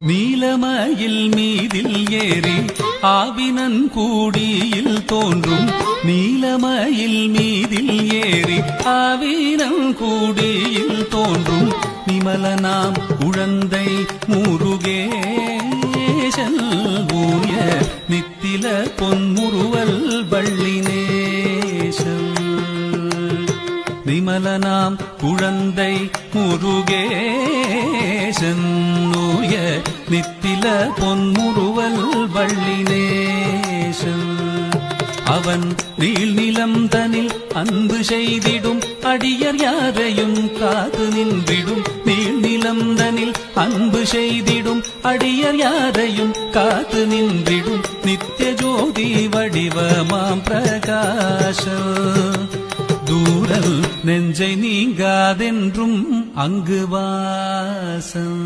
நீலமயில் மீதில் ஏறி ஆவினன் கூடியில் தோன்றும் நீலமயில் மீதில் ஏறி ஆவினன் கூடியில் தோன்றும் நிமலனாம் குழந்தை முருகேசன் ஊய நித்தில பொன்முறுவல் வள்ளினேசன் நிமலனாம் குழந்தை முருகேசன் ஊய நித்தில பொன்முறுவல் வள்ளினேசன் அவன் நீள்நிலம் தனில் அன்பு செய்திடும் அடியர் யாரையும் காத்து நின்றிடும் நீள்நிலம் தனில் அன்பு செய்திடும் அடியர் யாரையும் காத்து நின்றிடும் நித்திய ஜோதி வடிவமாம் பிரகாச தூரல் நெஞ்சை நீங்காதென்றும் அங்கு வாசம்.